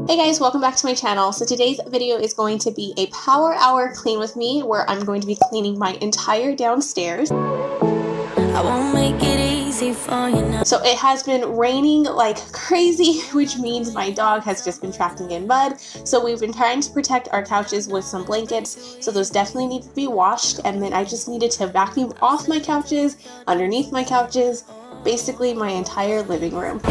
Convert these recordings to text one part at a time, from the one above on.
Hey guys, welcome back to my channel. So today's video is going to be a power hour clean with me where I'm going to be cleaning my entire downstairs. I won't make it easy for you now. So it has been raining like crazy, which means my dog has just been tracking in mud. So we've been trying to protect our couches with some blankets. So those definitely need to be washed. And then I just needed to vacuum off my couches, underneath my couches, basically my entire living room.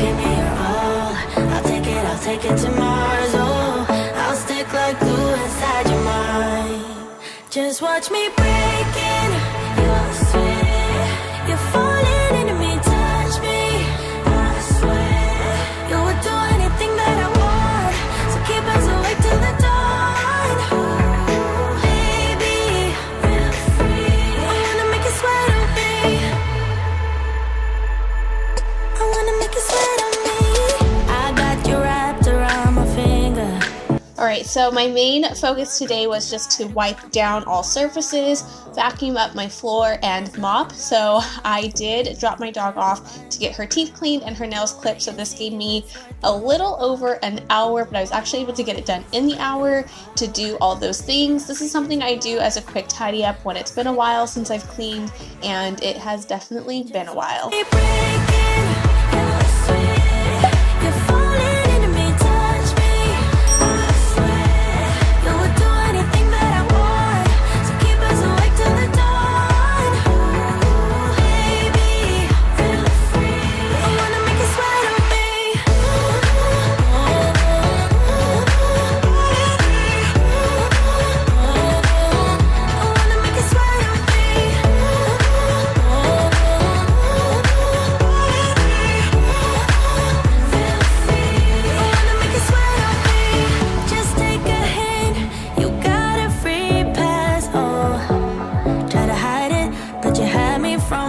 I'll take it to Mars, oh, I'll stick like glue inside your mind. Just watch me breaking your sweat. You're falling into me, touch me, I swear. You would do anything that I want, so keep us awake till the dawn. Ooh, baby, feel free. I wanna make you sweat on me. I wanna make you sweat on me. I got you wrapped around my finger. Alright, so my main focus today was just to wipe down all surfaces, vacuum up my floor, and mop. So I did drop my dog off to get her teeth cleaned and her nails clipped, so this gave me a little over an hour, but I was actually able to get it done in the hour to do all those things. This is something I do as a quick tidy up when it's been a while since I've cleaned, and it has definitely been a while.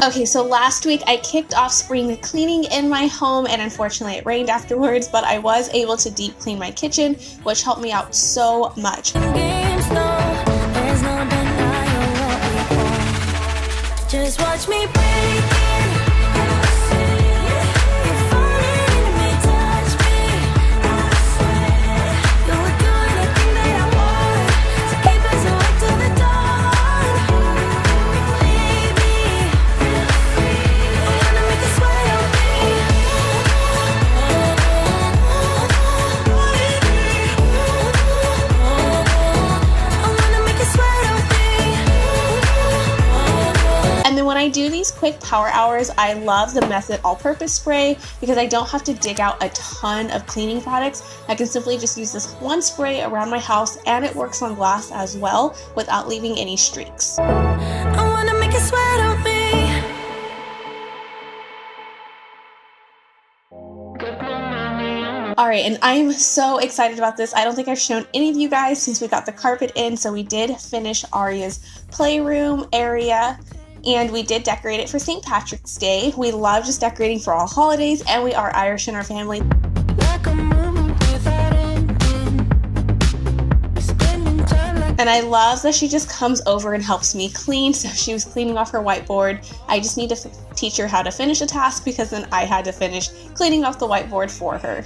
Okay, so last week I kicked off spring cleaning in my home, and unfortunately it rained afterwards, but I was able to deep clean my kitchen, which helped me out so much. Just watch me break. When I do these quick power hours, I love the Method all-purpose spray because I don't have to dig out a ton of cleaning products. I can simply just use this one spray around my house, and it works on glass as well without leaving any streaks. I wanna make you sweat on me. Alright, and I'm so excited about this. I don't think I've shown any of you guys since we got the carpet in, so we did finish Aria's playroom area. And we did decorate it for St. Patrick's Day. We love just decorating for all holidays, and we are Irish in our family. And I love that she just comes over and helps me clean. So she was cleaning off her whiteboard. I just need to teach her how to finish a task because then I had to finish cleaning off the whiteboard for her.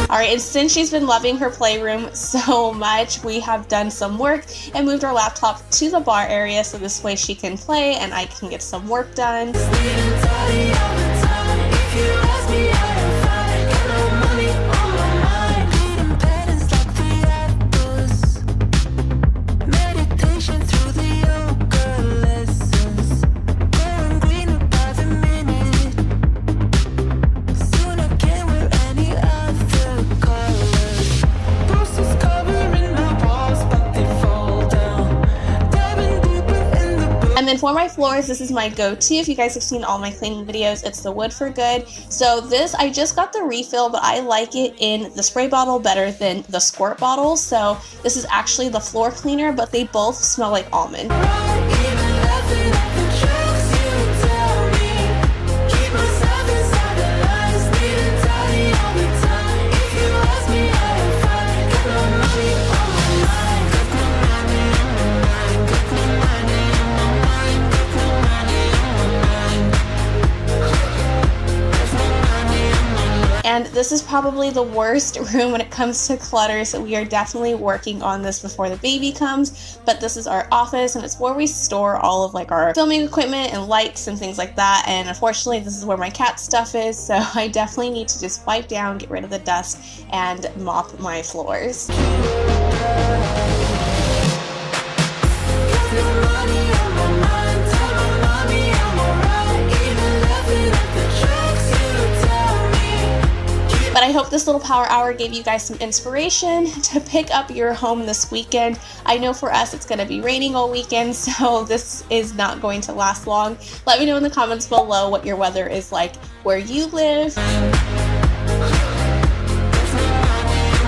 Alright, and since she's been loving her playroom so much, we have done some work and moved our laptop to the bar area so this way she can play and I can get some work done. And then for my floors, this is my go-to. If you guys have seen all my cleaning videos, it's the Wood for Good. So this, I just got the refill, but I like it in the spray bottle better than the squirt bottle. So this is actually the floor cleaner, but they both smell like almond. This is probably the worst room when it comes to clutter, so we are definitely working on this before the baby comes. But this is our office, and it's where we store all of like our filming equipment and lights and things like that. And unfortunately, this is where my cat stuff is, so I definitely need to just wipe down, get rid of the dust, and mop my floors. But I hope this little power hour gave you guys some inspiration to pick up your home this weekend. I know for us it's going to be raining all weekend, so this is not going to last long. Let me know in the comments below what your weather is like where you live.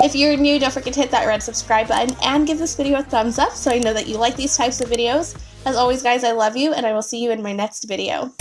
If you're new, don't forget to hit that red subscribe button and give this video a thumbs up so I know that you like these types of videos. As always, guys, I love you, and I will see you in my next video.